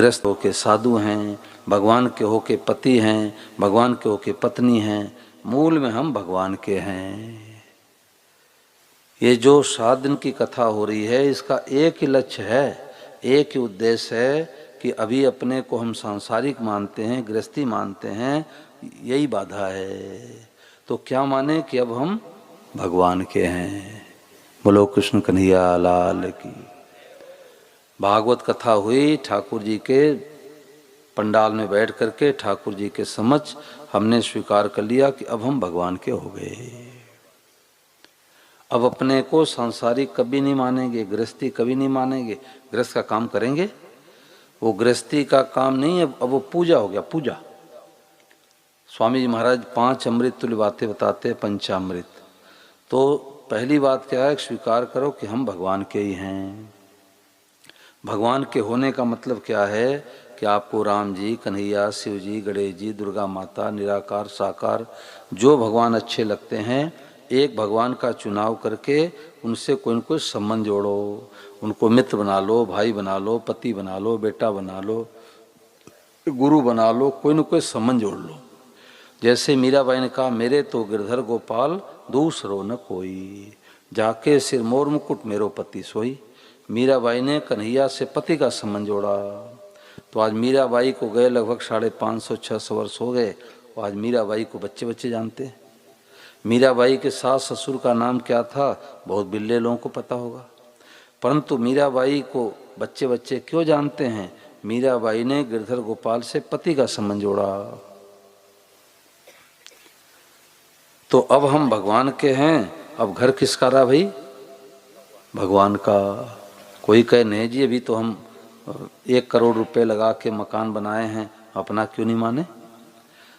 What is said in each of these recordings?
गृहस्थ होके साधु हैं, भगवान के होके पति हैं, भगवान के होके पत्नी हैं, मूल में हम भगवान के हैं। ये जो 7 दिन की कथा हो रही है, इसका एक ही लक्ष्य है, एक ही उद्देश्य है कि अभी अपने को हम सांसारिक मानते हैं, गृहस्थी मानते हैं, यही बाधा है। तो क्या माने कि अब हम भगवान के हैं। बोलो कृष्ण कन्हैया लाल की। भागवत कथा हुई, ठाकुर जी के पंडाल में बैठ करके ठाकुर जी के समक्ष हमने स्वीकार कर लिया कि अब हम भगवान के हो गए। अब अपने को सांसारिक कभी नहीं मानेंगे, गृहस्थी कभी नहीं मानेंगे। गृहस्थ का काम करेंगे, वो गृहस्थी का काम नहीं है, अब वो पूजा हो गया, पूजा। स्वामी जी महाराज 5 अमृत तुल्य बातें बताते हैं, पंचामृत। तो पहली बात क्या है, स्वीकार करो कि हम भगवान के ही हैं। भगवान के होने का मतलब क्या है कि आपको राम जी, कन्हैया, शिव जी, गणेश जी, दुर्गा माता, निराकार, साकार, जो भगवान अच्छे लगते हैं, एक भगवान का चुनाव करके उनसे कोई न कोई संबंध जोड़ो, उनको मित्र बना लो, भाई बना लो, पति बना लो, बेटा बना लो, गुरु बना लो, कोई न कोई संबंध जोड़ लो। जैसे मीराबाई ने कहा, मेरे तो गिरधर गोपाल दूसरो न कोई, जाके सिर मोर मुकुट मेरो पति सोई। मीराबाई ने कन्हैया से पति का संबंध जोड़ा। तो आज मीराबाई को गए लगभग 550-600 वर्ष हो गए, और आज मीराबाई को बच्चे बच्चे जानते हैं। मीराबाई के सास ससुर का नाम क्या था, बहुत बिल्ले लोगों को पता होगा, परंतु मीराबाई को बच्चे बच्चे क्यों जानते हैं? मीराबाई ने गिरधर गोपाल से पति का संबंध जोड़ा। तो अब हम भगवान के हैं। अब घर किसका रहा भाई? भगवान का। कोई कहे नहीं जी अभी तो हम 1 करोड़ रुपए लगा के मकान बनाए हैं, अपना क्यों नहीं माने?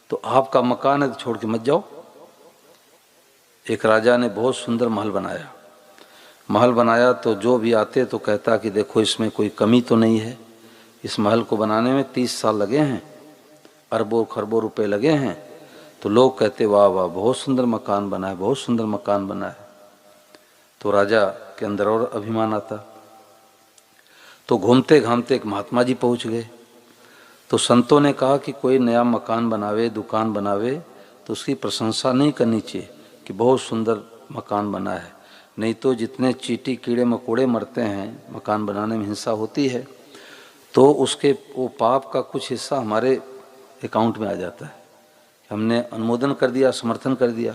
तो आपका मकान है तो छोड़ के मत जाओ। एक राजा ने बहुत सुंदर महल बनाया। महल बनाया तो जो भी आते तो कहता कि देखो इसमें कोई कमी तो नहीं है। इस महल को बनाने में 30 साल लगे हैं, अरबों खरबों रुपए लगे हैं। तो लोग कहते वाह वाह, बहुत सुंदर मकान बना है, बहुत सुंदर मकान बना है। तो राजा के अंदर और अभिमान आता। तो घूमते घामते एक महात्मा जी पहुंच गए। तो संतों ने कहा कि कोई नया मकान बनावे, दुकान बनावे, तो उसकी प्रशंसा नहीं करनी चाहिए कि बहुत सुंदर मकान बना है, नहीं तो जितने चींटी कीड़े मकोड़े मरते हैं, मकान बनाने में हिंसा होती है, तो उसके वो पाप का कुछ हिस्सा हमारे अकाउंट में आ जाता है। हमने अनुमोदन कर दिया, समर्थन कर दिया।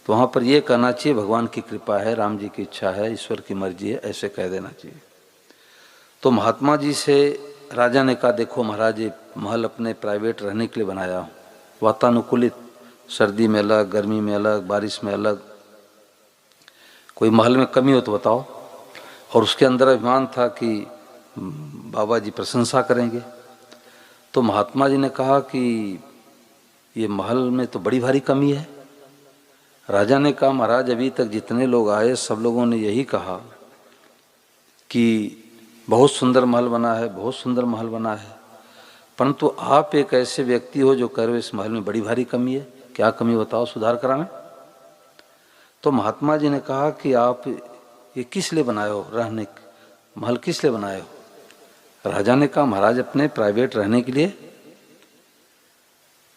तो वहाँ पर यह कहना चाहिए भगवान की कृपा है, राम जी की इच्छा है, ईश्वर की मर्जी है, ऐसे कह देना चाहिए। तो महात्मा जी से राजा ने कहा, देखो महाराज ये महल अपने प्राइवेट रहने के लिए बनाया हूँ, वातानुकूलित, सर्दी में अलग, गर्मी में अलग, बारिश में अलग। कोई महल में कमी हो तो बताओ। और उसके अंदर अभिमान था कि बाबा जी प्रशंसा करेंगे। तो महात्मा जी ने कहा कि ये महल में तो बड़ी भारी कमी है। राजा ने कहा, महाराज अभी तक जितने लोग आए सब लोगों ने यही कहा कि बहुत सुंदर महल बना है, बहुत सुंदर महल बना है, परंतु आप एक ऐसे व्यक्ति हो जो कह रहे हो इस महल में बड़ी भारी कमी है। क्या कमी बताओ, सुधार करावें? तो महात्मा जी ने कहा कि आप ये किस लिए बनाए हो, रहने महल किस लिए बनाए हो? राजा ने कहा, महाराज अपने प्राइवेट रहने के लिए।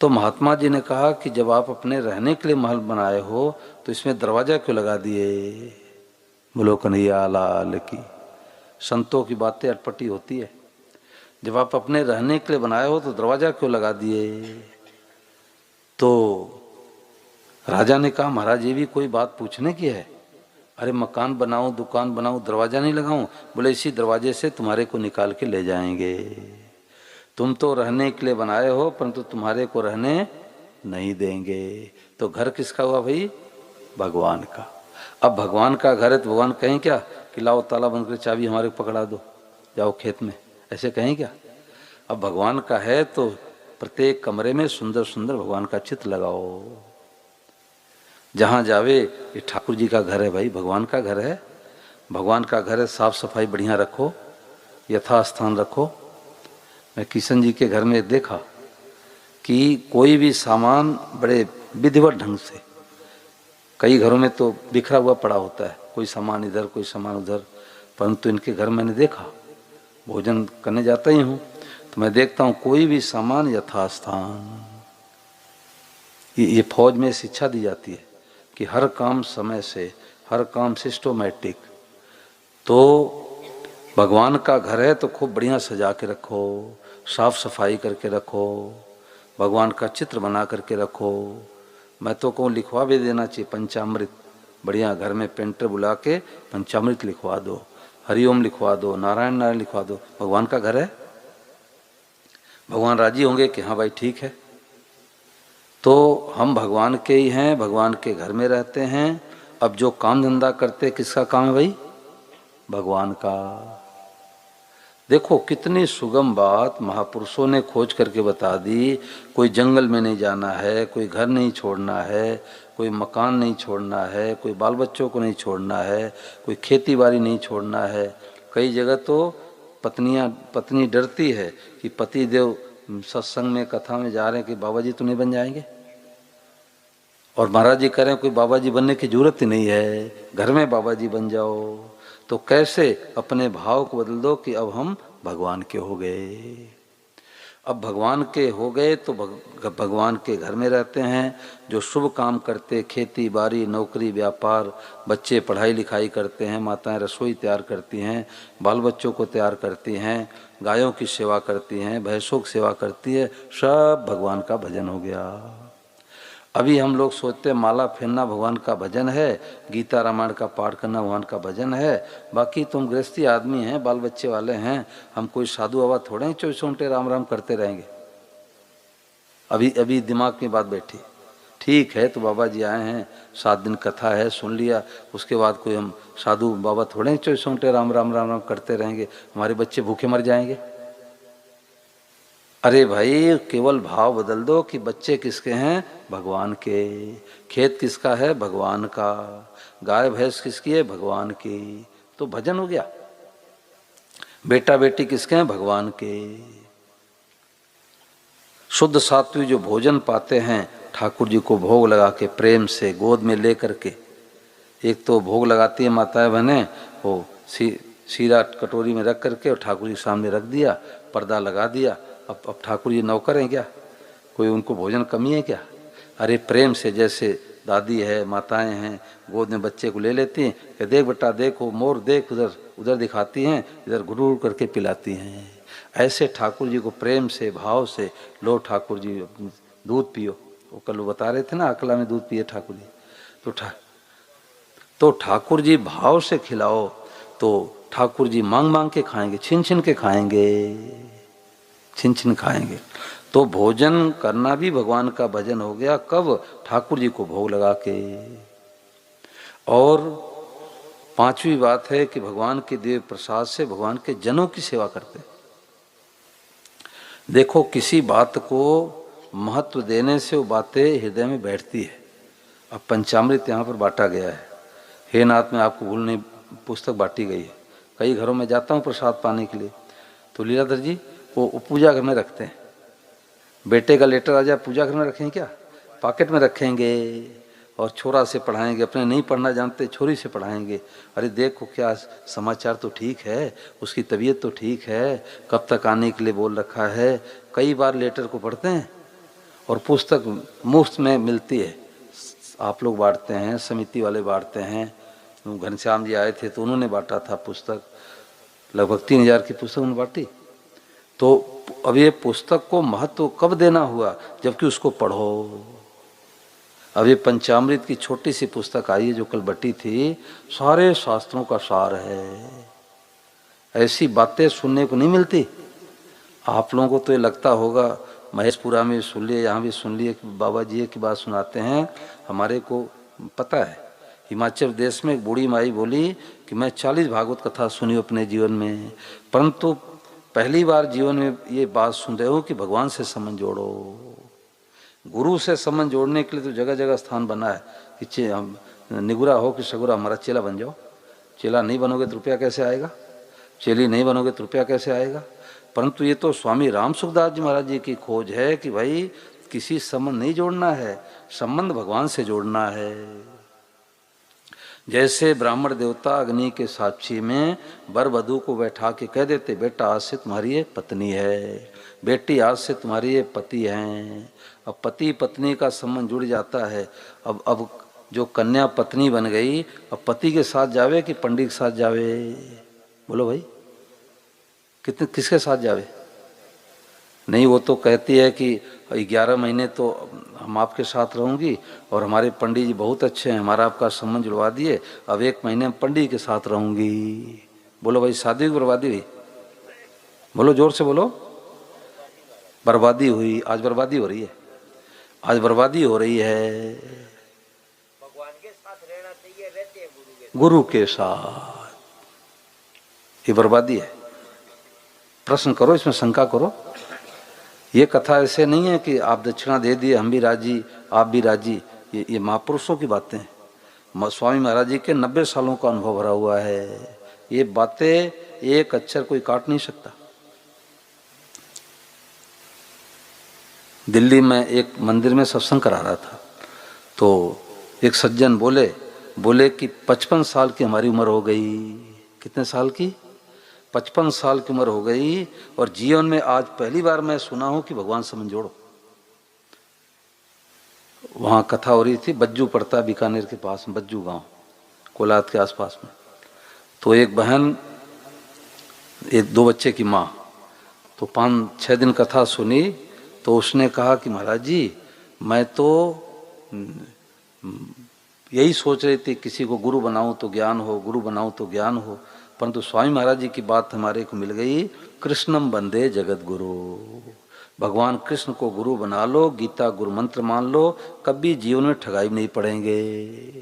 तो महात्मा जी ने कहा कि जब आप अपने रहने के लिए महल बनाए हो तो इसमें दरवाजा क्यों लगा दिए? बोलो कन्हैया लाल की। संतों की बातें अटपटी होती है। जब आप अपने रहने के लिए बनाए हो तो दरवाजा क्यों लगा दिए? तो राजा ने कहा, महाराज ये भी कोई बात पूछने की है? अरे मकान बनाऊं, दुकान बनाऊं, दरवाजा नहीं लगाऊं? बोले इसी दरवाजे से तुम्हारे को निकाल के ले जाएंगे। तुम तो रहने के लिए बनाए हो, परंतु तुम्हारे को रहने नहीं देंगे। तो घर किसका हुआ भाई? भगवान का। अब भगवान का घर है तो भगवान कहें क्या कि लाओ ताला बंद कर चाबी हमारे को पकड़ा दो, जाओ खेत में, ऐसे कहें क्या? अब भगवान का है तो प्रत्येक कमरे में सुंदर सुंदर भगवान का चित्र लगाओ। जहाँ जावे ये ठाकुर जी का घर है भाई, भगवान का घर है, भगवान का घर है, साफ सफाई बढ़िया रखो, यथास्थान रखो। मैं किशन जी के घर में देखा कि कोई भी सामान बड़े विधिवत ढंग से, कई घरों में तो बिखरा हुआ पड़ा होता है, कोई सामान इधर कोई सामान उधर, परंतु इनके घर मैंने देखा, भोजन करने जाता ही हूँ तो मैं देखता हूँ कोई भी सामान यथास्थान। ये फौज में शिक्षा दी जाती है कि हर काम समय से, हर काम सिस्टोमेटिक। तो भगवान का घर है तो खूब बढ़िया सजा के रखो, साफ सफाई करके रखो, भगवान का चित्र बना करके रखो। मैं तो कहूँ लिखवा भी देना चाहिए पंचामृत, बढ़िया घर में पेंटर बुला के पंचामृत लिखवा दो, हरिओम लिखवा दो, नारायण नारायण लिखवा दो। भगवान का घर है, भगवान राजी होंगे कि हाँ भाई ठीक है। तो हम भगवान के ही हैं, भगवान के घर में रहते हैं। अब जो काम धंधा करते किसका काम है भाई? भगवान का। देखो कितनी सुगम बात महापुरुषों ने खोज करके बता दी। कोई जंगल में नहीं जाना है, कोई घर नहीं छोड़ना है, कोई मकान नहीं छोड़ना है, कोई बाल बच्चों को नहीं छोड़ना है, कोई खेती बाड़ी नहीं छोड़ना है। कई जगह तो पत्नी डरती है कि पति देव सत्संग में कथा में जा रहे हैं कि बाबा जी तो नहीं बन जाएंगे, और महाराज जी कह रहे हैं कोई बाबा जी बनने की जरूरत ही नहीं है, घर में बाबा जी बन जाओ। तो कैसे अपने भाव को बदल दो कि अब हम भगवान के हो गए। अब भगवान के हो गए तो भगवान के घर में रहते हैं। जो शुभ काम करते, खेती बाड़ी नौकरी व्यापार, बच्चे पढ़ाई लिखाई करते हैं, माताएं रसोई तैयार करती हैं, बाल बच्चों को तैयार करती हैं, गायों की सेवा करती हैं, भैंसों की सेवा करती है, सब भगवान का भजन हो गया। अभी हम लोग सोचते हैं माला फेरना भगवान का भजन है, गीता रामायण का पाठ करना भगवान का भजन है। बाकी तुम गृहस्थी आदमी हैं, बाल बच्चे वाले हैं, हम कोई साधु बाबा थोड़े ही 24 घंटे राम राम करते रहेंगे। अभी दिमाग में बात बैठी, ठीक है तो बाबा जी आए हैं, 7 दिन कथा है सुन लिया, उसके बाद कोई हम साधु बाबा थोड़े ही 24 घंटे राम राम राम राम करते रहेंगे, हमारे बच्चे भूखे मर जाएंगे। अरे भाई केवल भाव बदल दो कि बच्चे किसके हैं? भगवान के। खेत किसका है? भगवान का। गाय भैंस किसकी है? भगवान की। तो भजन हो गया। बेटा बेटी किसके हैं? भगवान के। शुद्ध सात्विक जो भोजन पाते हैं ठाकुर जी को भोग लगा के प्रेम से गोद में ले करके, एक तो भोग लगाती है माताएं बहनें, वो सीरा कटोरी में रख करके और ठाकुर जी के सामने रख दिया, पर्दा लगा दिया। अब ठाकुर जी नौकर हैं क्या? कोई उनको भोजन कमी है क्या? अरे प्रेम से, जैसे दादी है माताएं हैं गोद में बच्चे को ले लेती हैं कि देख बेटा देखो मोर देख, उधर उधर दिखाती हैं, इधर घुरूर करके पिलाती हैं। ऐसे ठाकुर जी को प्रेम से भाव से, लो ठाकुर जी दूध पियो। वो कल बता रहे थे ना अकला में दूध पिए ठाकुर जी। तो ठाकुर जी भाव से खिलाओ तो ठाकुर जी मांग मांग के खाएंगे, छिन छिन के खाएंगे, छिन छिन खाएंगे। तो भोजन करना भी भगवान का भजन हो गया। कब? ठाकुर जी को भोग लगा के। और 5वीं बात है कि भगवान के दिव्य प्रसाद से भगवान के जनों की सेवा करते। देखो किसी बात को महत्व देने से वो बातें हृदय में बैठती है। अब पंचामृत यहाँ पर बांटा गया है, हे नाथ में आपको भूल नहीं पुस्तक बांटी गई है। कई घरों में जाता हूँ प्रसाद पाने के लिए, तो लीलाधर जी वो पूजा घर में रखते हैं। बेटे का लेटर आ जाए, पूजा घर में रखेंगे क्या? पॉकेट में रखेंगे और छोरा से पढ़ाएंगे, अपने नहीं पढ़ना जानते छोरी से पढ़ाएंगे। अरे देखो क्या समाचार तो ठीक है, उसकी तबीयत तो ठीक है, कब तक आने के लिए बोल रखा है। कई बार लेटर को पढ़ते हैं और पुस्तक मुफ्त में मिलती है। आप लोग बांटते हैं, समिति वाले बांटते हैं। घनश्याम जी आए थे तो उन्होंने बांटा था पुस्तक, लगभग 3000 की पुस्तक उन्होंने बांटी। तो अब ये पुस्तक को महत्व कब देना हुआ? जबकि उसको पढ़ो। अब ये पंचामृत की छोटी सी पुस्तक आई है जो कल बटी थी, सारे शास्त्रों का सार है। ऐसी बातें सुनने को नहीं मिलती। आप लोगों को तो ये लगता होगा महेशपुरा में सुन लिए, यहाँ भी सुन लिए कि बाबा जी की बात सुनाते हैं। हमारे को पता है हिमाचल प्रदेश में एक बूढ़ी माई बोली कि मैं 40 भागवत कथा सुनी अपने जीवन में, परंतु पहली बार जीवन में ये बात सुन रहे हो कि भगवान से संबंध जोड़ो। गुरु से संबंध जोड़ने के लिए तो जगह जगह स्थान बना है कि हम निगुरा हो कि सगुरा हमारा चेला बन जाओ। चेला नहीं बनोगे तो रुपया कैसे आएगा? चेली नहीं बनोगे तो रुपया कैसे आएगा? परंतु ये तो स्वामी राम सुखदास जी महाराज जी की खोज है कि भाई किसी संबंध नहीं जोड़ना है, संबंध भगवान से जोड़ना है। जैसे ब्राह्मण देवता अग्नि के साक्षी में वर वधू को बैठा के कह देते, बेटा आज से तुम्हारी ये पत्नी है, बेटी आज से तुम्हारी ये पति हैं। अब पति पत्नी का संबंध जुड़ जाता है। अब जो कन्या पत्नी बन गई, अब पति के साथ जावे कि पंडित के साथ जावे? बोलो भाई, कितने किसके साथ जावे? नहीं, वो तो कहती है कि 11 महीने तो हम आपके साथ रहूंगी और हमारे पंडित जी बहुत अच्छे हैं, हमारा आपका संबंध जुड़वा दिए, अब 1 महीने में पंडित के साथ रहूंगी। बोलो भाई, शादी की बर्बादी हुई? बोलो, जोर से बोलो। बर्बादी हुई। आज बर्बादी हो रही है, आज बर्बादी हो रही है। भगवान के साथ रहना चाहिए, रहते हैं गुरु के साथ। ये बर्बादी है। प्रश्न करो, इसमें शंका करो। ये कथा ऐसे नहीं है कि आप दक्षिणा दे दिए हम भी राजी आप भी राजी। ये महापुरुषों की बातें हैं। स्वामी महाराज जी के 90 सालों का अनुभव भरा हुआ है। ये बातें एक अक्षर कोई काट नहीं सकता। दिल्ली में एक मंदिर में सत्संग करा रहा था, तो एक सज्जन बोले कि 55 साल की हमारी उम्र हो गई। कितने साल की? 55 साल की उम्र हो गई और जीवन में आज पहली बार मैं सुना हूं कि भगवान से मन जोड़ो। वहां कथा हो रही थी, बज्जू पड़ता बीकानेर के पास में, बज्जू गांव, कोलाद के आसपास में। तो एक बहन, एक 2 बच्चे की माँ, तो 5-6 दिन कथा सुनी। तो उसने कहा कि महाराज जी, मैं तो यही सोच रही थी किसी को गुरु बनाऊं तो ज्ञान हो, गुरु बनाऊं तो ज्ञान हो, परंतु स्वामी महाराज जी की बात हमारे को मिल गई, कृष्णम वंदे जगत गुरु। भगवान कृष्ण को गुरु बना लो, गीता गुरु मंत्र मान लो, कभी जीवन में ठगाई नहीं पड़ेंगे।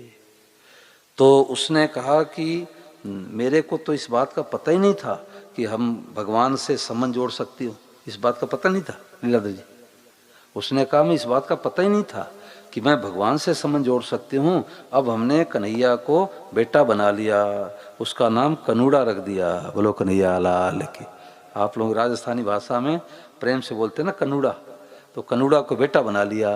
तो उसने कहा कि मेरे को तो इस बात का पता ही नहीं था कि हम भगवान से संबंध जोड़ सकती हो, इस बात का पता नहीं था लीलाधर जी। उसने कहा मैं इस बात का पता ही नहीं था कि मैं भगवान से संबंध जोड़ सकती हूँ। अब हमने कन्हैया को बेटा बना लिया, उसका नाम कनूड़ा रख दिया। बोलो कन्हैया लाल की। आप लोग राजस्थानी भाषा में प्रेम से बोलते हैं ना कनूड़ा, तो कनूड़ा को बेटा बना लिया।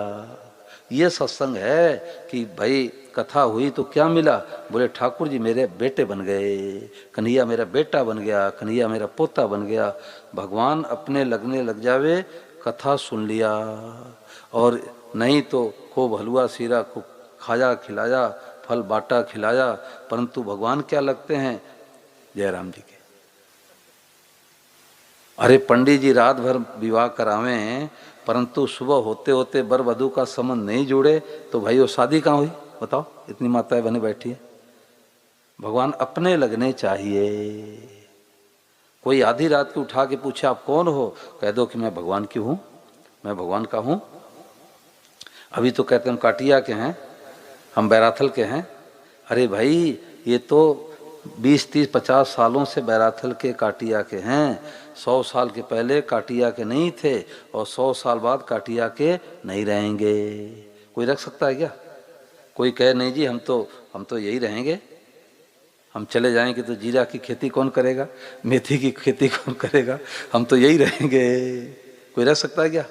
ये सत्संग है कि भाई कथा हुई तो क्या मिला? बोले ठाकुर जी मेरे बेटे बन गए, कन्हैया मेरा बेटा बन गया, कन्हैया मेरा पोता बन गया। भगवान अपने लगने लग जावे, कथा सुन लिया, और नहीं तो खूब हलवा सीरा, खूब खाया खिलाया, फल बाटा खिलाया, परंतु भगवान क्या लगते हैं? जयराम जी के। अरे पंडित जी रात भर विवाह करावें, परंतु सुबह होते होते वर वधू का संबंध नहीं जुड़े तो भाई वो शादी कहाँ हुई? बताओ, इतनी माताएं बने बैठी है। भगवान अपने लगने चाहिए। कोई आधी रात को उठा के पूछे आप कौन हो, कह दो कि मैं भगवान की हूं, मैं भगवान का हूं। अभी तो कहते हैं हम काटिया के हैं, हम बैराथल के हैं। अरे भाई ये तो 20-30-50 सालों से बैराथल के काटिया के हैं। 100 साल के पहले काटिया के नहीं थे और 100 साल बाद काटिया के नहीं रहेंगे। कोई रख सकता है क्या? कोई कहे नहीं जी हम तो यही रहेंगे, हम चले जाएंगे तो जीरा की खेती कौन करेगा, मेथी की खेती कौन करेगा, हम तो यही रहेंगे। कोई रह सकता है क्या?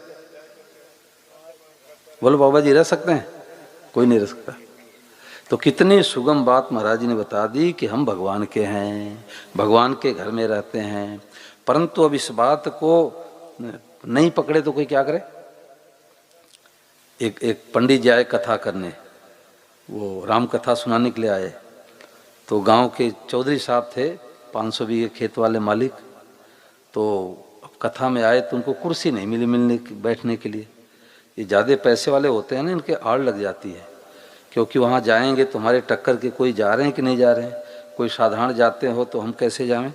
बोलो बाबा जी रह सकते हैं? कोई नहीं रह सकता। तो कितनी सुगम बात महाराज जी ने बता दी कि हम भगवान के हैं, भगवान के घर में रहते हैं। परंतु अब इस बात को नहीं पकड़े तो कोई क्या करे? एक पंडित जी आए कथा करने, वो राम कथा सुनाने के लिए आए। तो गांव के चौधरी साहब थे, 500 बीघे खेत वाले मालिक। तो कथा में आए तो उनको कुर्सी नहीं मिली बैठने के लिए। ये ज़्यादा पैसे वाले होते हैं ना, इनके आड़ लग जाती है, क्योंकि वहाँ जाएंगे तो हमारे टक्कर के कोई जा रहे हैं कि नहीं जा रहे हैं। कोई साधारण जाते हो तो हम कैसे जाएं?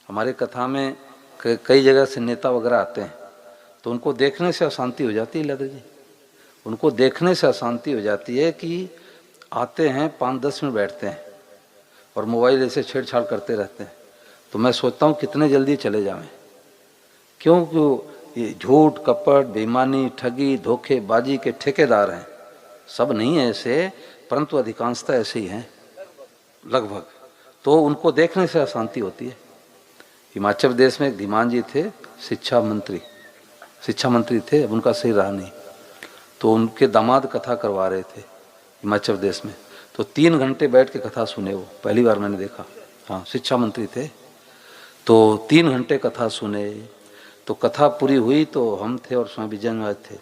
हमारे कथा में कई जगह से नेता वगैरह आते हैं, तो उनको देखने से अशांति हो जाती है लता जी। उनको देखने से अशांति हो जाती है कि आते हैं 5-10 मिनट बैठते हैं और मोबाइल ऐसे छेड़छाड़ करते रहते हैं। तो मैं सोचता हूँ कितने जल्दी चले जाएं। क्योंकि ये झूठ कपट बेईमानी ठगी धोखेबाजी के ठेकेदार हैं। सब नहीं है ऐसे, परंतु अधिकांशता ऐसे ही हैं लगभग। तो उनको देखने से अशांति होती है। हिमाचल प्रदेश में एक धीमान जी थे, शिक्षा मंत्री थे, अब उनका सही रहा नहीं। तो उनके दामाद कथा करवा रहे थे हिमाचल प्रदेश में। तो 3 घंटे बैठ के कथा सुने वो, पहली बार मैंने देखा। हाँ, शिक्षा मंत्री थे। तो 3 घंटे कथा सुने। तो कथा पूरी हुई तो हम थे और स्वामी विजय महाराज थे।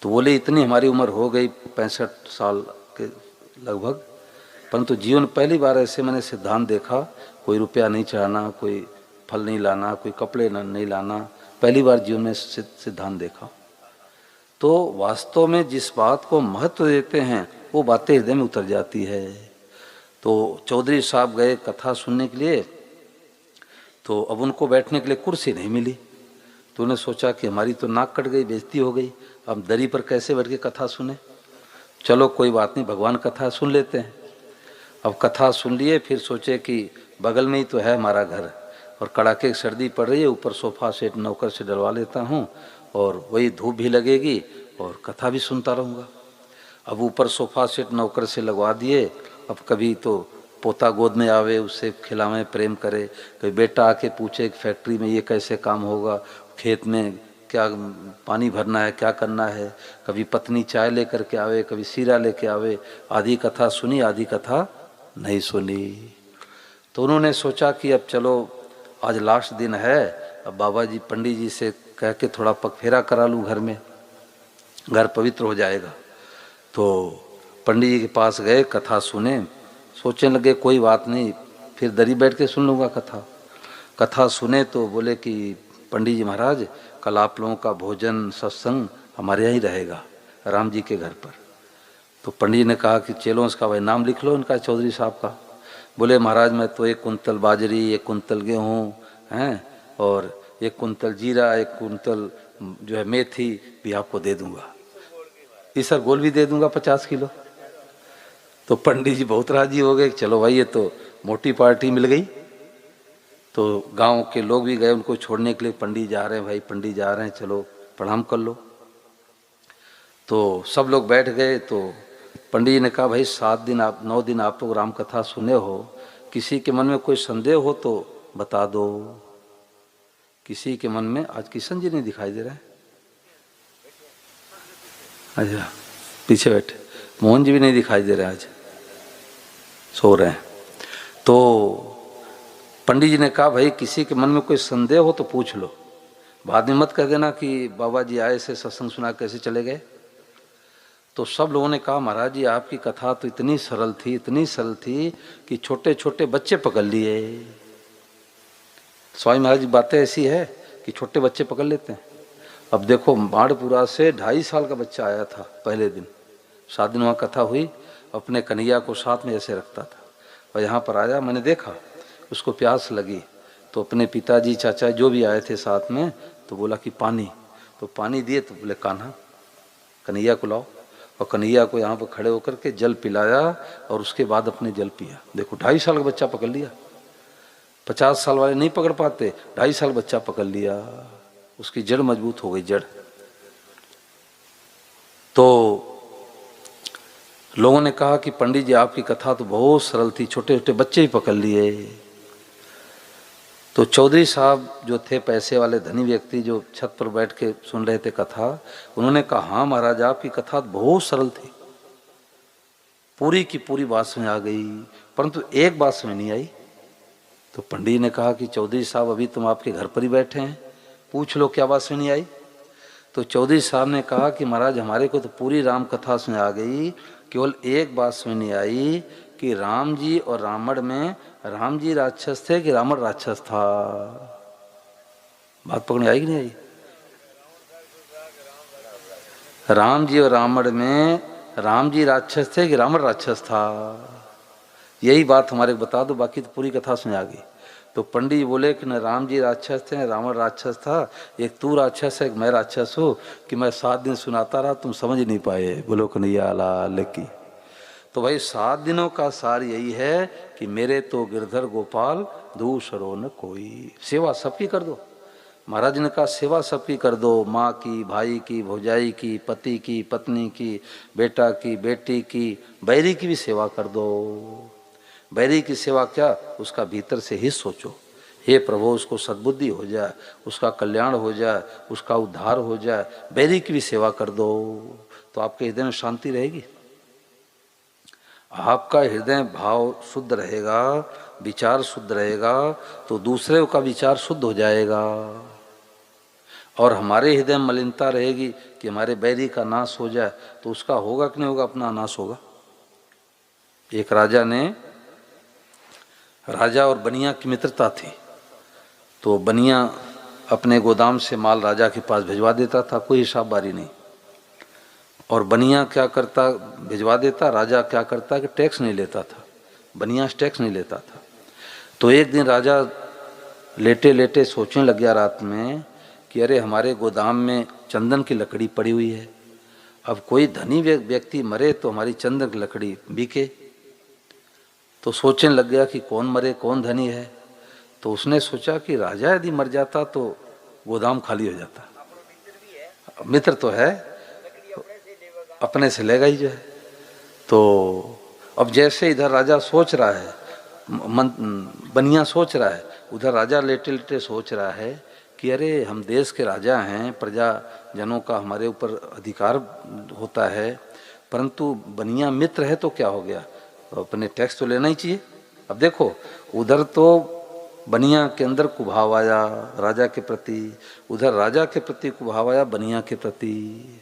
तो बोले इतनी हमारी उम्र हो गई 65 साल के लगभग, परंतु जीवन पहली बार ऐसे मैंने सिद्धांत देखा, कोई रुपया नहीं चढ़ाना, कोई फल नहीं लाना, कोई कपड़े नहीं लाना, पहली बार जीवन में सिद्धांत देखा। तो वास्तव में जिस बात को महत्व देते हैं वो बातें हृदय में उतर जाती है। तो चौधरी साहब गए कथा सुनने के लिए, तो अब उनको बैठने के लिए कुर्सी नहीं मिली। तो उन्होंने सोचा कि हमारी तो नाक कट गई, बेइज्जती हो गई, अब दरी पर कैसे बैठ के कथा सुने। चलो कोई बात नहीं, भगवान कथा सुन लेते हैं। अब कथा सुन लिए, फिर सोचे कि बगल में ही तो है हमारा घर और कड़ाके की सर्दी पड़ रही है, ऊपर सोफा सेट नौकर से डलवा लेता हूँ और वही धूप भी लगेगी और कथा भी सुनता रहूँगा। अब ऊपर सोफा सेट नौकर से लगवा दिए। अब कभी तो पोता गोद में आवे, उससे खिलावे, प्रेम करे, कभी बेटा आके पूछे फैक्ट्री में ये कैसे काम होगा, खेत में क्या पानी भरना है, क्या करना है, कभी पत्नी चाय लेकर के आवे, कभी सीरा लेके आवे। आधी कथा सुनी, आधी कथा नहीं सुनी। तो उन्होंने सोचा कि अब चलो आज लास्ट दिन है, अब बाबा जी पंडित जी से कह के थोड़ा पगफेरा करा लूँ घर में, घर पवित्र हो जाएगा। तो पंडित जी के पास गए, कथा सुने, सोचने लगे कोई बात नहीं, फिर दरी बैठ के सुन लूँगा कथा। कथा सुने तो बोले कि पंडित जी महाराज कल आप लोगों का भोजन सत्संग हमारे यहाँ ही रहेगा, राम जी के घर पर। तो पंडित जी ने कहा कि चलो इसका भाई नाम लिख लो इनका, चौधरी साहब का। बोले महाराज मैं तो 1 कुंतल बाजरी, 1 कुंतल गेहूँ हैं और 1 कुंतल जीरा, 1 कुंतल जो है मेथी भी आपको दे दूंगा, ईसर गोल भी दे दूंगा 50 किलो। तो पंडित जी बहुत राजी हो गए, चलो भाई ये तो मोटी पार्टी मिल गई। तो गांव के लोग भी गए उनको छोड़ने के लिए, पंडित जा रहे हैं भाई, पंडित जा रहे हैं, चलो प्रणाम कर लो। तो सब लोग बैठ गए। तो पंडित जी ने कहा भाई 7 दिन आप 9 दिन आप लोग राम कथा सुने हो, किसी के मन में कोई संदेह हो तो बता दो। किसी के मन में, आज किशन जी नहीं दिखाई दे रहे हैं, अच्छा पीछे बैठे, मोहन जी भी नहीं दिखाई दे रहे, आज सो रहे हैं। तो पंडित जी ने कहा भाई किसी के मन में कोई संदेह हो तो पूछ लो, बाद में मत कह देना कि बाबा जी आए से सत्संग सुना कैसे चले गए। तो सब लोगों ने कहा महाराज जी आपकी कथा तो इतनी सरल थी, इतनी सरल थी कि छोटे छोटे बच्चे पकड़ लिए। स्वामी महाराज की बातें ऐसी है कि छोटे बच्चे पकड़ लेते हैं। अब देखो माड़पुरा से 2.5 साल का बच्चा आया था पहले दिन, 7 दिन वहाँ कथा हुई, अपने कन्हैया को साथ में ऐसे रखता था और यहाँ पर आया, मैंने देखा उसको प्यास लगी तो अपने पिताजी चाचा जो भी आए थे साथ में तो बोला कि पानी, तो पानी दिए, तो बोले कान्हा कन्हैया को लाओ, और कन्हैया को यहाँ पर खड़े होकर के जल पिलाया और उसके बाद अपने जल पिया। देखो 2.5 साल का बच्चा पकड़ लिया, 50 साल वाले नहीं पकड़ पाते, 2.5 साल बच्चा पकड़ लिया, उसकी जड़ मजबूत हो गई जड़। तो लोगों ने कहा कि पंडित जी आपकी कथा तो बहुत सरल थी, छोटे छोटे बच्चे ही पकड़ लिए। तो चौधरी साहब जो थे पैसे वाले धनी व्यक्ति, जो छत पर बैठ के सुन रहे थे कथा, उन्होंने कहा हाँ महाराज आपकी कथा बहुत सरल थी, पूरी की पूरी बात समझ आ गई, परंतु एक बात समझ नहीं आई। तो पंडित ने कहा कि चौधरी साहब अभी तुम आपके घर पर ही बैठे हैं, पूछ लो क्या बात समझ नहीं आई। तो चौधरी साहब ने कहा कि महाराज हमारे को तो पूरी राम कथा समझ आ गई, केवल एक बात समझ नहीं आई कि राम जी और रावण में राम जी राक्षस थे कि रावण राक्षस था। बात पकड़ने आई कि नहीं आई? राम जी और रावण में राम जी राक्षस थे कि रावण राक्षस था, यही बात हमारे को बता दो, बाकी तो पूरी कथा समझ आ गई। तो पंडित जी बोले कि न राम जी राक्षस थे, रावण राक्षस था, एक तू राक्षस है, एक मैं राक्षस हूँ, कि मैं 7 दिन सुनाता रहा तुम समझ नहीं पाए, बोलो कन्हैया लाल की। तो भाई 7 दिनों का सार यही है कि मेरे तो गिरधर गोपाल दूसरो न कोई। सेवा सबकी कर दो, महाराज ने कहा सेवा सबकी कर दो, माँ की, भाई की, भौजाई की, पति की, पत्नी की, बेटा की, बेटी की, बैरी की भी सेवा कर दो। बैरी की सेवा क्या, उसका भीतर से ही सोचो, हे प्रभु उसको सद्बुद्धि हो जाए, उसका कल्याण हो जाए, उसका उद्धार हो जाए, बैरी की भी सेवा कर दो, तो आपके हृदय में शांति रहेगी। आपका हृदय भाव शुद्ध रहेगा, विचार शुद्ध रहेगा, तो दूसरे का विचार शुद्ध हो जाएगा। और हमारे हृदय में मलिनता रहेगी कि हमारे बैरी का नाश हो जाए, तो उसका होगा कि नहीं होगा? अपना नाश होगा। एक राजा और बनिया की मित्रता थी, तो बनिया अपने गोदाम से माल राजा के पास भिजवा देता था, कोई हिसाब बारी नहीं। और बनिया क्या करता, भिजवा देता, राजा क्या करता कि टैक्स नहीं लेता था, बनिया टैक्स नहीं लेता था। तो एक दिन राजा लेटे लेटे सोचने लग गया रात में कि अरे हमारे गोदाम में चंदन की लकड़ी पड़ी हुई है, अब कोई धनी व्यक्ति मरे तो हमारी चंदन की लकड़ी बिके। तो सोचने लग गया कि कौन मरे, कौन धनी है। तो उसने सोचा कि राजा यदि मर जाता तो गोदाम खाली हो जाता। मित्र तो है, अपने से लेगा ही जो है। तो अब जैसे इधर राजा सोच रहा है, बनिया सोच रहा है, उधर राजा लेटे लेटे सोच रहा है कि अरे हम देश के राजा हैं, प्रजा जनों का हमारे ऊपर अधिकार होता है, परंतु बनिया मित्र है तो क्या हो गया, तो अपने टैक्स तो लेना ही चाहिए। अब देखो उधर तो बनिया के अंदर कुभाव आया राजा के प्रति, उधर राजा के प्रति कुभाव आया बनिया के प्रति।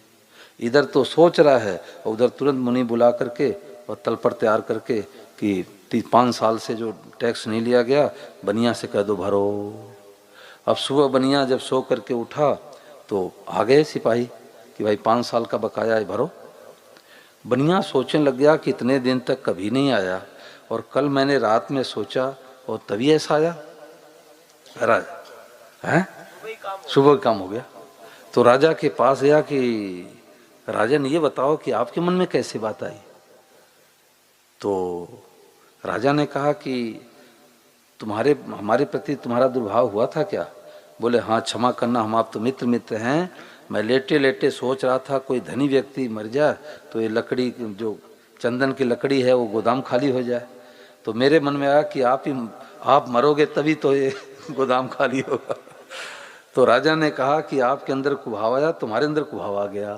इधर तो सोच रहा है और उधर तुरंत मुनि बुला करके और तलपर तैयार करके कि 5 साल से जो टैक्स नहीं लिया गया, बनिया से कह दो भरो। अब सुबह बनिया जब सो करके उठा तो आ गए सिपाही कि भाई 5 साल का बकाया है, भरो। बनिया सोचने लग गया कि इतने दिन तक कभी नहीं आया, और कल मैंने रात में सोचा और तभी ऐसा आया। राजा है सुबह काम हो गया। तो राजा के पास गया कि राजन ये बताओ कि आपके मन में कैसी बात आई। तो राजा ने कहा कि हमारे प्रति तुम्हारा दुर्भाव हुआ था क्या? बोले हाँ क्षमा करना, हम आप तो मित्र हैं, मैं लेटे लेटे सोच रहा था कोई धनी व्यक्ति मर जाए तो ये लकड़ी जो चंदन की लकड़ी है वो गोदाम खाली हो जाए, तो मेरे मन में आया कि आप मरोगे तभी तो ये गोदाम खाली होगा। तो राजा ने कहा कि आपके अंदर कुभाव आया, तुम्हारे अंदर कुभाव आ गया,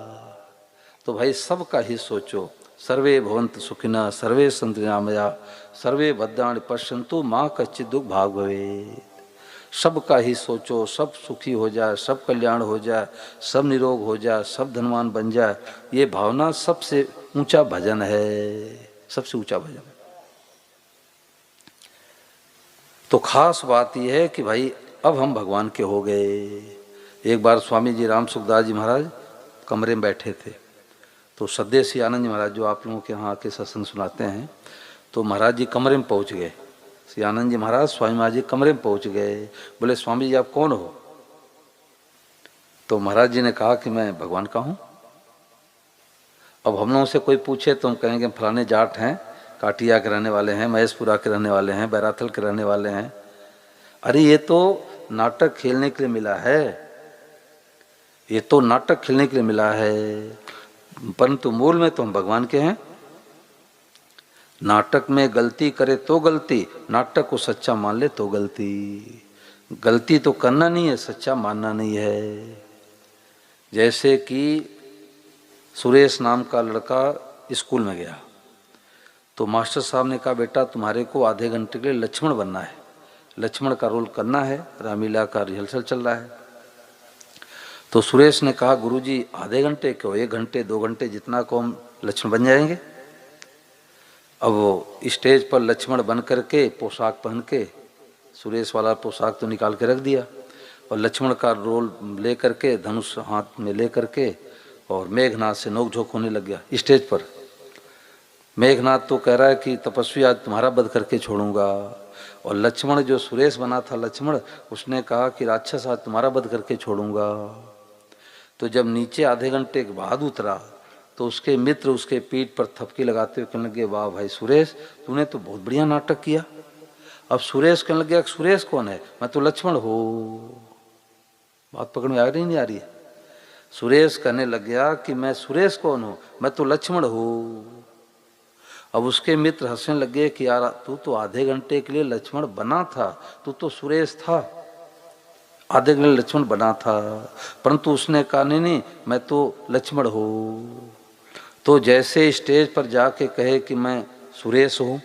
तो भाई सबका ही सोचो। सर्वे भवन्तु सुखिनः सर्वे सन्तु निरामया सर्वे भद्राणि पश्यन्तु माँ कच्चित् दुःख भाग् भवेत्। सबका ही सोचो, सब सुखी हो जाए, सब कल्याण हो जाए, सब निरोग हो जाए, सब धनवान बन जाए, ये भावना सबसे ऊंचा भजन है, सबसे ऊंचा भजन। तो खास बात यह है कि भाई अब हम भगवान के हो गए। एक बार स्वामी जी राम सुखदास जी महाराज कमरे में बैठे थे, तो सद्देसी आनंद जी महाराज जो आप लोगों के यहाँ आके सत्संग सुनाते हैं, तो महाराज जी कमरे में पहुँच गए। श्री आनंद जी महाराज स्वामी महाराज जी कमरे में पहुँच गए। बोले स्वामी जी आप कौन हो? तो महाराज जी ने कहा कि मैं भगवान का हूँ। अब हम लोगों से कोई पूछे तो हम कहेंगे फलाने जाट हैं, काटिया के रहने वाले हैं, महेशपुरा के रहने वाले हैं, बैराथल के रहने वाले हैं। अरे ये तो नाटक खेलने के लिए मिला है, ये तो नाटक खेलने के लिए मिला है, परंतु मूल में तो हम भगवान के हैं। नाटक में गलती करे तो गलती, नाटक को सच्चा मान ले तो गलती। गलती तो करना नहीं है, सच्चा मानना नहीं है। जैसे कि सुरेश नाम का लड़का स्कूल में गया, तो मास्टर साहब ने कहा बेटा तुम्हारे को आधे घंटे के लिए लक्ष्मण बनना है, लक्ष्मण का रोल करना है, रामलीला का रिहर्सल चल रहा है। तो सुरेश ने कहा गुरुजी आधे घंटे क्यों, 1 घंटे 2 घंटे जितना को हम लक्ष्मण बन जाएंगे। अब वो स्टेज पर लक्ष्मण बन करके पोशाक पहन के, सुरेश वाला पोशाक तो निकाल के रख दिया, और लक्ष्मण का रोल ले करके धनुष हाथ में ले करके और मेघनाथ से नोक-झोंक होने लग गया स्टेज पर। मेघनाथ तो कह रहा है कि तपस्वी आज तुम्हारा वध करके छोड़ूंगा, और लक्ष्मण जो सुरेश बना था लक्ष्मण, उसने कहा कि राक्षस आज तुम्हारा वध करके छोड़ूंगा। तो जब नीचे आधे घंटे के बाद उतरा तो उसके मित्र उसके पीठ पर थपकी लगाते हुए कहने लगे वाह भाई सुरेश तूने तो बहुत बढ़िया नाटक किया। अब सुरेश कहने लगे सुरेश कौन है, मैं तो लक्ष्मण हूँ। बात पकड़ में आ रही नहीं आ रही है? सुरेश कहने लग गया कि मैं सुरेश कौन हूँ, मैं तो लक्ष्मण हूँ। अब उसके मित्र हंसने लगे कि यार तू तो आधे घंटे के लिए लक्ष्मण बना था, तू तो सुरेश था, आधे घंटे लक्ष्मण बना था, परंतु उसने कहा नहीं मैं तो लक्ष्मण हूँ। तो जैसे स्टेज पर जाके कहे कि मैं सुरेश हो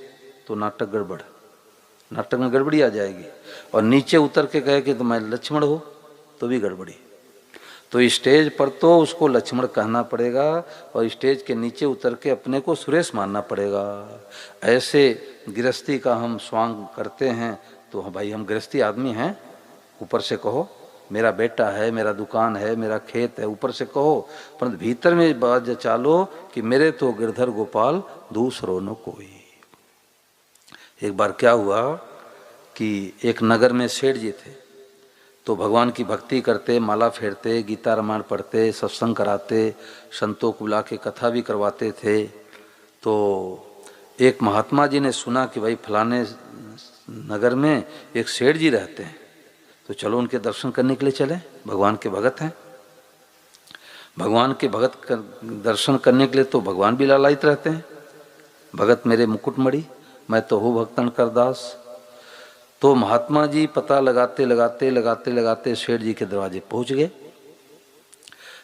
तो नाटक गड़बड़, नाटक में गड़बड़ी आ जाएगी। और नीचे उतर के कहे कि तो मैं लक्ष्मण हो तो भी गड़बड़ी। तो स्टेज पर तो उसको लक्ष्मण कहना पड़ेगा और स्टेज के नीचे उतर के अपने को सुरेश मानना पड़ेगा। ऐसे गृहस्थी का हम स्वांग करते हैं तो भाई हम गृहस्थी आदमी हैं। ऊपर से कहो मेरा बेटा है, मेरा दुकान है, मेरा खेत है, ऊपर से कहो, परंतु भीतर में बात चालो कि मेरे तो गिरधर गोपाल दूसरो न कोई। एक बार क्या हुआ कि एक नगर में सेठ जी थे, तो भगवान की भक्ति करते, माला फेरते, गीता रामायण पढ़ते, सत्संग कराते, संतों को बुला के कथा भी करवाते थे। तो एक महात्मा जी ने सुना कि भाई फलाने नगर में एक सेठ जी रहते हैं, तो चलो उनके दर्शन करने के लिए चले, भगवान के भगत हैं। भगवान के भगत दर्शन करने के लिए तो भगवान भी लालायित रहते हैं, भगत मेरे मुकुटमणि, मैं तो हूँ भक्तन करदास। तो महात्मा जी पता लगाते लगाते लगाते लगाते सेठ जी के दरवाजे पहुंच गए।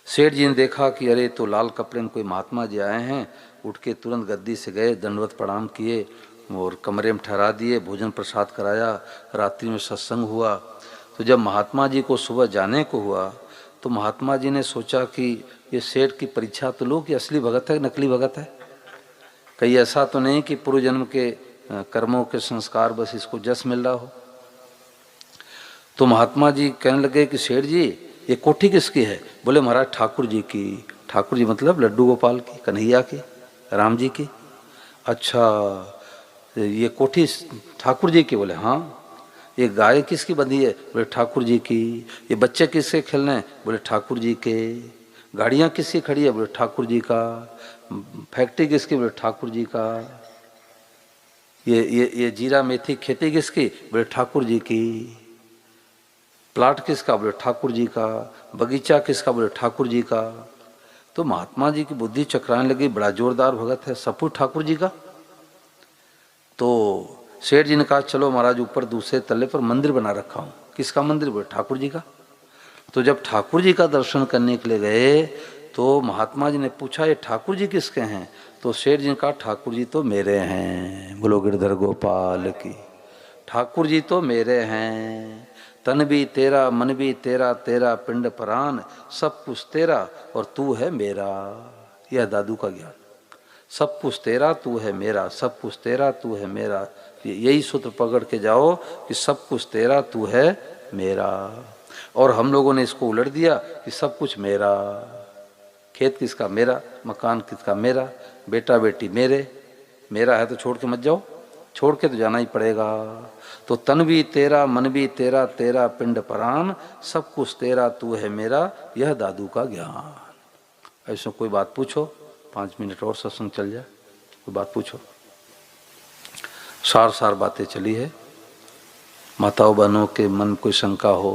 सेठ जी ने देखा कि अरे तो लाल कपड़े में कोई महात्मा जी आए हैं, उठ के तुरंत गद्दी से गए, दंडवत प्रणाम किए और कमरे में ठहरा दिए, भोजन प्रसाद कराया, रात्रि में सत्संग हुआ। तो जब महात्मा जी को सुबह जाने को हुआ तो महात्मा जी ने सोचा कि ये सेठ की परीक्षा तो लो कि असली भगत है नकली भगत है, कहीं ऐसा तो नहीं कि पूर्व जन्म के कर्मों के संस्कार बस इसको जस मिल रहा हो। तो महात्मा जी कहने लगे कि सेठ जी ये कोठी किसकी है? बोले महाराज ठाकुर जी की। ठाकुर जी मतलब लड्डू गोपाल की, कन्हैया की, राम जी की। अच्छा ये कोठी ठाकुर जी की? बोले हाँ। ये गाय किसकी बंधी है? बोले ठाकुर जी की। ये बच्चे किसके खेलने हैं? बोले ठाकुर जी के। गाड़ियाँ किसकी खड़ी है? बोले ठाकुर जी का। फैक्ट्री किसकी? बोले ठाकुर जी का। ये जीरा मेथी खेती किसकी? बोले ठाकुर जी की। प्लाट किसका? बोले ठाकुर जी का। बगीचा किसका? बोले ठाकुर जी का। तो महात्मा जी की बुद्धि चकराने लगी, बड़ा जोरदार भगत है, सब कुछ ठाकुर जी का। तो सेठ जी ने कहा चलो महाराज ऊपर दूसरे तल्ले पर मंदिर बना रखा हूँ। किसका मंदिर? बोले ठाकुर जी का। तो जब ठाकुर जी का दर्शन करने के लिए गए तो महात्मा जी ने पूछा ये ठाकुर जी किसके हैं? तो सेठ जी ने कहा ठाकुर जी तो मेरे हैं। बोलो गिरधर गोपाल की। ठाकुर जी तो मेरे हैं, तन भी तेरा, मन भी तेरा, तेरा पिंड प्राण सब कुछ तेरा और तू है मेरा। यह दादू का ज्ञान। सब कुछ तेरा तू है मेरा, सब कुछ तेरा तू है मेरा। यही सूत्र पकड़ के जाओ कि सब कुछ तेरा तू है मेरा। और हम लोगों ने इसको उलट दिया कि सब कुछ मेरा। खेत किसका? मेरा। मकान किसका? मेरा। बेटा बेटी मेरे। मेरा है तो छोड़ के मत जाओ, छोड़ के तो जाना ही पड़ेगा। तो तन भी तेरा, मन भी तेरा, तेरा पिंड प्राण सब कुछ तेरा तू है मेरा, यह दादू का ज्ञान। ऐसा कोई बात पूछो, 5 मिनट और सत्संग चल जाए। कोई बात पूछो। सार सार बातें चली है। माताओं बहनों के मन में कोई शंका हो,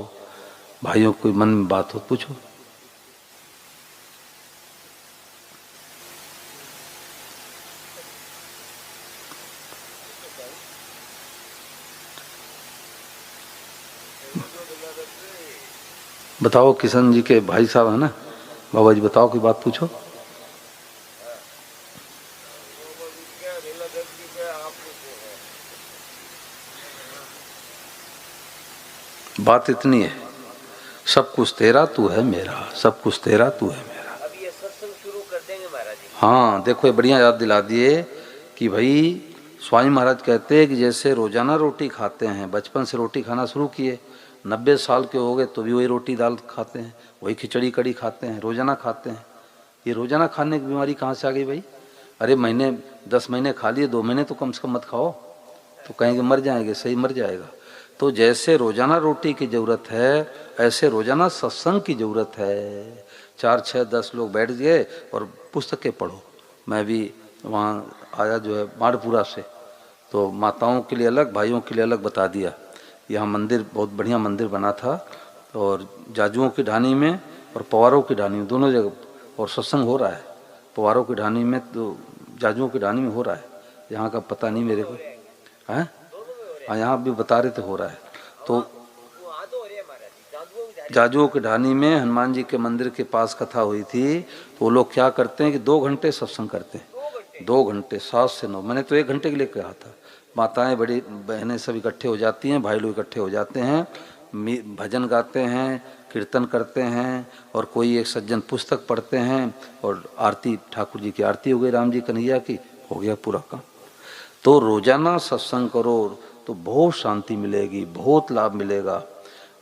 भाइयों कोई मन में बात हो, पूछो। बताओ, किशन जी के भाई साहब है ना, बाबा जी बताओ, कोई बात पूछो। बात इतनी है, सब कुछ तेरा तू है मेरा, सब कुछ तेरा तू है मेरा। अब ये सत्संग शुरू कर देंगे महाराज जी। हाँ देखो, ये बढ़िया याद दिला दिए कि भाई स्वामी महाराज कहते हैं कि जैसे रोजाना रोटी खाते हैं, बचपन से रोटी खाना शुरू किए, 90 साल के हो गए तो भी वही रोटी दाल खाते हैं, वही खिचड़ी कड़ी खाते हैं, रोजाना खाते हैं। ये रोजाना खाने की बीमारी कहाँ से आ गई भाई? अरे महीने 10 महीने खा लिए, 2 महीने तो कम से कम मत खाओ, तो कहेंगे मर जाएंगे। सही मर जाएगा। तो जैसे रोजाना रोटी की जरूरत है, ऐसे रोजाना सत्संग की जरूरत है। 4, 6, 10 लोग बैठ गए और पुस्तकें पढ़ो। मैं भी वहाँ आया जो है माड़पुरा से, तो माताओं के लिए अलग, भाइयों के लिए अलग बता दिया। यहाँ मंदिर बहुत बढ़िया मंदिर बना था, और जाजुओं की ढानी में और पवारों की ढानी में, दोनों जगह और सत्संग हो रहा है। पवारों की ढानी में तो जाजुओं की ढानी में हो रहा है, यहाँ का पता नहीं मेरे को है। हाँ यहाँ भी बता रहे थे हो रहा है। तो जाजुओं की ढानी में हनुमान जी के मंदिर के पास कथा हुई थी। तो वो लोग क्या करते हैं कि 2 घंटे सत्संग करते हैं, 2 घंटे 7 से 9, मैंने तो 1 घंटे के लिए कहा था। माताएं बड़ी बहनें सब इकट्ठे हो जाती हैं, भाई लोग इकट्ठे हो जाते हैं, भजन गाते हैं, कीर्तन करते हैं, और कोई एक सज्जन पुस्तक पढ़ते हैं, और आरती, ठाकुर जी की आरती हो गई, राम जी कन्हैया की, हो गया पूरा काम। तो रोजाना सत्संग करो तो बहुत शांति मिलेगी, बहुत लाभ मिलेगा।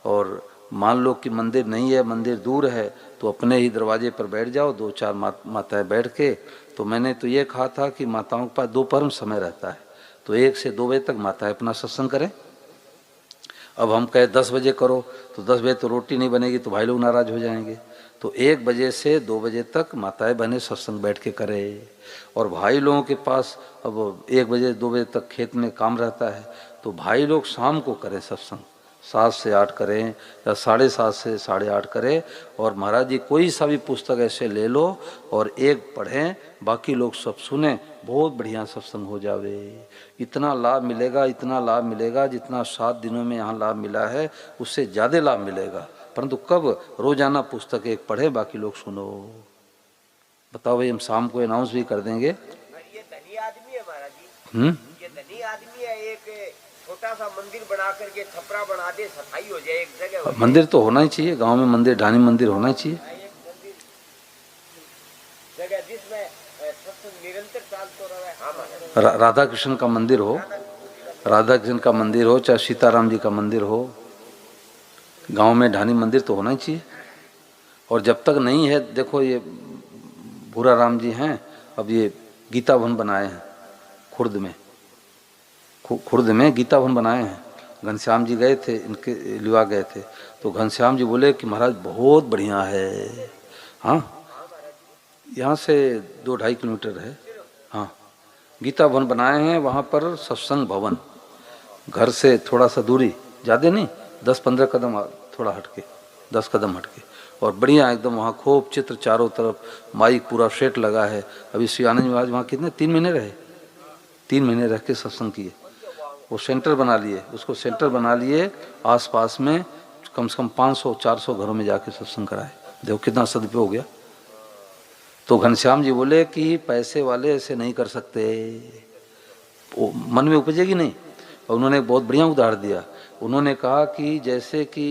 और मान लो कि मंदिर नहीं है, मंदिर दूर है, तो अपने ही दरवाजे पर बैठ जाओ, 2-4 माताएं बैठ के। तो मैंने तो ये कहा था कि माताओं के पास दोपहर में समय रहता है, तो 1 से 2 बजे तक माताएं अपना सत्संग करें। अब हम कहे 10 बजे करो, तो 10 बजे तो रोटी नहीं बनेगी, तो भाई लोग नाराज हो जाएंगे। तो 1 बजे से 2 बजे तक माताएं बहनें सत्संग बैठ के करें। और भाई लोगों के पास अब 1 बजे 2 बजे तक खेत में काम रहता है, तो भाई लोग शाम को करें सत्संग, 7 से 8 करें या 7:30 से 8:30 करें। और महाराज जी कोई सा भी पुस्तक ऐसे ले लो और एक पढ़ें, बाकी लोग सब सुने, बहुत बढ़िया सत्संग हो जावे। इतना लाभ मिलेगा, इतना लाभ मिलेगा, जितना 7 दिनों में यहाँ लाभ मिला है उससे ज़्यादा लाभ मिलेगा। परंतु कब? रोजाना पुस्तक एक पढ़े, बाकी लोग सुनो। बताओ भाई, हम शाम को अनाउंस भी कर देंगे। ये धनी आदमी है महाराज जी, ये धनी आदमी है, एक छोटा सा मंदिर बना करके छपरा बना दे, सफाई हो जाए, एक जगह हो जाए। मंदिर तो होना ही चाहिए, गांव में मंदिर, ढानी मंदिर होना ही चाहिए। एक मंदिर जगह जिसमें सत्संग निरंतर चलता रहे। हाँ महाराज, राधा कृष्ण का मंदिर हो, राधा कृष्ण का मंदिर हो, चाहे सीताराम जी का मंदिर हो, गांव में ढानी मंदिर तो होना ही चाहिए। और जब तक नहीं है, देखो ये भूरा राम जी हैं, अब ये गीता भवन बनाए हैं खुर्द में, खुर्द में गीता भवन बनाए हैं। घनश्याम जी गए थे, इनके लिवा गए थे, तो घनश्याम जी बोले कि महाराज बहुत बढ़िया है। हाँ, यहाँ से 2-2.5 किलोमीटर है। हाँ, गीता भवन बनाए हैं, वहाँ पर सत्संग भवन, घर से थोड़ा सा दूरी, ज़्यादा नहीं, 10-15 कदम थोड़ा हटके, 10 कदम हटके, और बढ़िया एकदम वहाँ खूब चित्र, चारों तरफ माइक पूरा सेट लगा है। अभी श्री आनंद महाराज वहाँ कितने 3 महीने रहे, 3 महीने रह के सत्संग किए। वो सेंटर बना लिए, उसको सेंटर बना लिए, आसपास में कम से कम 500-400 घरों में जाके सत्संग कराए। देखो कितना सदुपयोग हो गया। तो घनश्याम जी बोले कि पैसे वाले ऐसे नहीं कर सकते, वो मन में उपजेगी नहीं। और उन्होंने बहुत बढ़िया उदाहरण दिया। उन्होंने कहा कि जैसे कि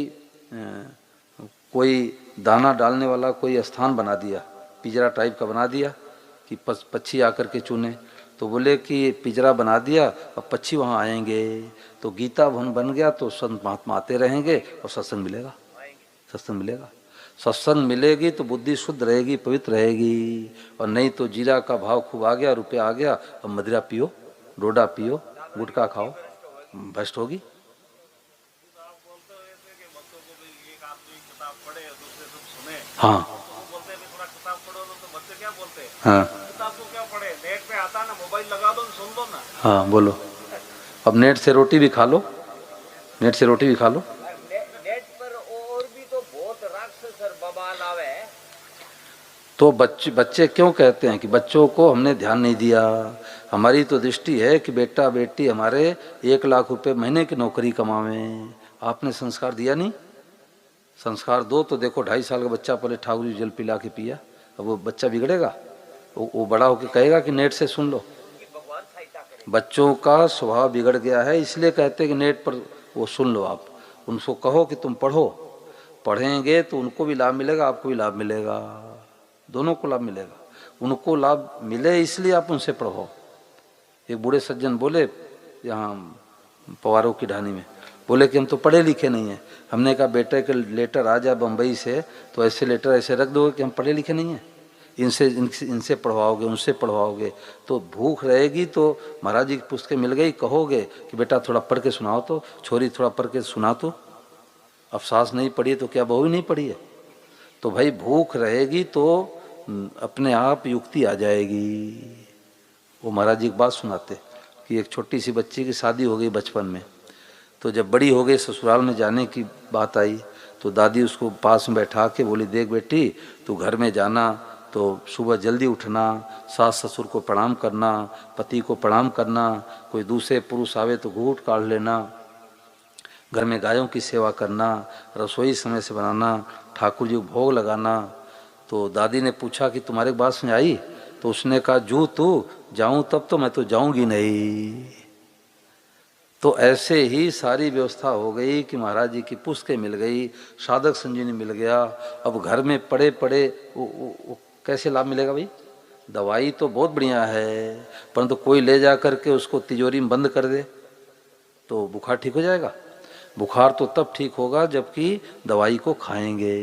कोई दाना डालने वाला कोई स्थान बना दिया, पिंजरा टाइप का बना दिया कि पक्षी आकर के चुने, तो बोले कि पिंजरा बना दिया, अब पक्षी वहाँ आएंगे, तो गीता भवन बन गया, तो संत महात्मा आते रहेंगे और सत्संग मिलेगा, सत्संग मिलेगा। सत्संग मिलेगी तो बुद्धि शुद्ध रहेगी, पवित्र रहेगी। और नहीं तो जीरा का भाव खूब आ गया, रुपया आ गया, अब मदिरा पियो, डोडा पियो, गुटखा खाओ, भ्रष्ट होगी। हाँ हाँ हाँ, बोलो। अब नेट से रोटी भी खा लो, नेट से रोटी भी खा लो। नेट पर और भी तो बहुत राक्षस और बवाल आवे। तो बच्चे क्यों कहते हैं कि बच्चों को हमने ध्यान नहीं दिया। हमारी तो दृष्टि है कि बेटा बेटी हमारे 1 लाख रुपए महीने की नौकरी कमावें। आपने संस्कार दिया नहीं, संस्कार दो। तो देखो 2.5 साल का बच्चा पहले ठाकुर जी जल पिला के पिया, अब वो बच्चा बिगड़ेगा, वो बड़ा होकर कहेगा कि नेट से सुन लो। बच्चों का स्वभाव बिगड़ गया है, इसलिए कहते हैं कि नेट पर वो सुन लो। आप उनको कहो कि तुम पढ़ो, पढ़ेंगे तो उनको भी लाभ मिलेगा, आपको भी लाभ मिलेगा, दोनों को लाभ मिलेगा। उनको लाभ मिले इसलिए आप उनसे पढ़ो। एक बूढ़े सज्जन बोले यहाँ पवारों की ढानी में, बोले कि हम तो पढ़े लिखे नहीं हैं। हमने कहा बेटे के लेटर आ जाए बम्बई से, तो ऐसे लेटर ऐसे रख दोगे कि हम पढ़े लिखे नहीं हैं, इनसे पढ़वाओगे, उनसे पढ़वाओगे, तो भूख रहेगी। तो महाराज जी की पुस्तकें मिल गई, कहोगे कि बेटा थोड़ा पढ़ के सुनाओ, तो छोरी थोड़ा पढ़ के सुना। तो अब सास नहीं पढ़ी तो क्या बहू ही नहीं पढ़ी है? तो भाई भूख रहेगी तो अपने आप युक्ति आ जाएगी। वो महाराज जी की बात सुनाते कि एक छोटी सी बच्ची की शादी हो गई बचपन में, तो जब बड़ी हो गई ससुराल में जाने की बात आई, तो दादी उसको पास में बैठा के बोली, देख बेटी तू घर में जाना तो सुबह जल्दी उठना, सास ससुर को प्रणाम करना, पति को प्रणाम करना, कोई दूसरे पुरुष आवे तो घूंट काट लेना, घर में गायों की सेवा करना, रसोई समय से बनाना, ठाकुर जी को भोग लगाना। तो दादी ने पूछा कि तुम्हारे बात समझ आई? तो तो उसने कहा जू तू जाऊं तब तो मैं तो जाऊंगी नहीं। तो ऐसे ही सारी व्यवस्था हो गई कि महाराज जी की पुस्तकें मिल गई, साधक संजीवनी मिल गया। अब घर में पड़े पड़े वो कैसे लाभ मिलेगा भाई? दवाई तो बहुत बढ़िया है, परंतु कोई ले जा करके उसको तिजोरी में बंद कर दे तो बुखार ठीक हो जाएगा? बुखार तो तब ठीक होगा जबकि दवाई को खाएंगे।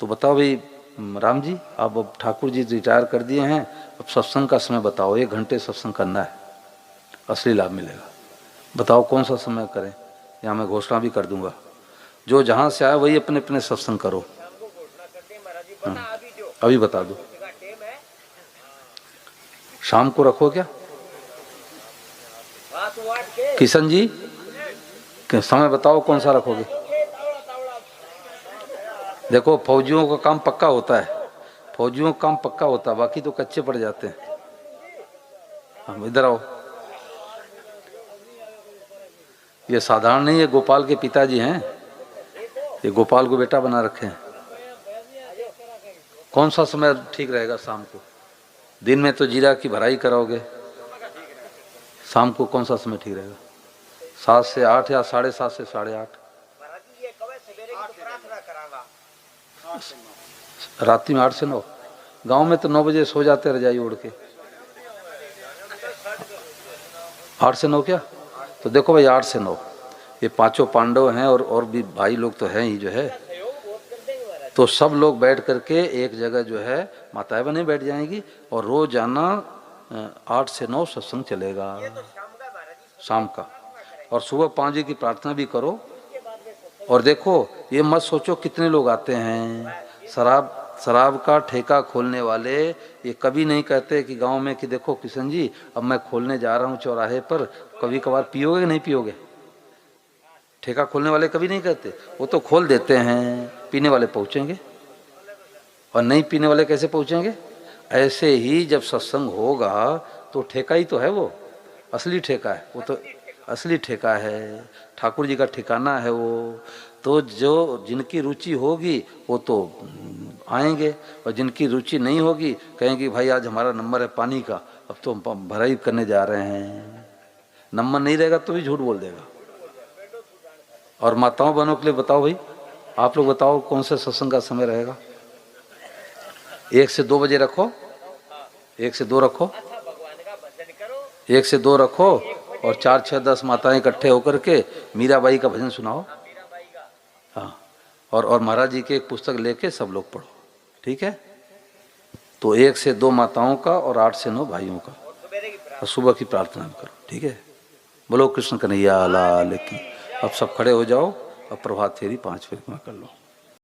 तो बताओ भाई राम जी, आप अब ठाकुर जी रिटायर कर दिए हैं, अब सत्संग का समय बताओ, 1 घंटे सत्संग करना है, असली लाभ मिलेगा। बताओ कौन सा समय करें, या मैं घोषणा भी कर दूंगा, जो जहाँ से आए वही अपने अपने सत्संग करो। अभी बता दो, शाम को रखो क्या किशन जी? समय बताओ कौन सा रखोगे? देखो फौजियों का काम पक्का होता है, फौजियों का काम पक्का होता है, बाकी तो कच्चे पड़ जाते हैं। हम इधर आओ, ये साधारण नहीं है, गोपाल के पिताजी हैं, ये गोपाल को बेटा बना रखे हैं। कौन सा समय ठीक रहेगा शाम को? दिन में तो जीरा की भराई कराओगे, शाम को कौन सा समय ठीक रहेगा? 7 से 8 या 7:30 से 8:30? रात्रि में 8 से 9? गांव में तो 9 बजे सो जाते रजाई ओढ़ के। 8 से 9 क्या? तो देखो भाई 8 से 9 ये 5 पांडव हैं और भी भाई लोग तो हैं ही जो है, तो सब लोग बैठ करके एक जगह जो है माताएं बने बैठ जाएंगी और रोजाना 8 से 9 सत्संग चलेगा शाम का। और सुबह 5 बजे की प्रार्थना भी करो। और देखो ये मत सोचो कितने लोग आते हैं, शराब का ठेका खोलने वाले ये कभी नहीं कहते कि गांव में कि देखो किशन जी अब मैं खोलने जा रहा हूं चौराहे पर, कभी कभार पियोगे कि नहीं पियोगे? ठेका खोलने वाले कभी नहीं कहते, वो तो खोल देते हैं, पीने वाले पहुंचेंगे, और नहीं पीने वाले कैसे पहुंचेंगे? ऐसे ही जब सत्संग होगा तो ठेका ही तो है, वो असली ठेका है, वो तो असली ठेका है, ठाकुर जी का ठिकाना है वो। तो जो जिनकी रुचि होगी वो तो आएंगे, और जिनकी रुचि नहीं होगी कहेंगे भाई आज हमारा नंबर है पानी का, अब तो हम भराई करने जा रहे हैं। नंबर नहीं रहेगा तो भी झूठ बोल देगा। और माताओं बहनों के लिए बताओ भाई, आप लोग बताओ कौन से सत्संग का समय रहेगा? 1 से 2 बजे रखो, 1 से 2 रखो, 1 से 2 रखो, और 4, 6, 10 माताएं इकट्ठे होकर के मीराबाई का भजन सुनाओ। हाँ, और महाराज जी की एक पुस्तक लेके सब लोग पढ़ो, ठीक है? तो 1 से 2 माताओं का और 8 से 9 भाइयों का, और सुबह की प्रार्थना भी करो, ठीक है? बोलो कृष्ण कन्हैया लाल की। अब सब खड़े हो जाओ, अब प्रभात फेरी 5 फेरी में कर लो।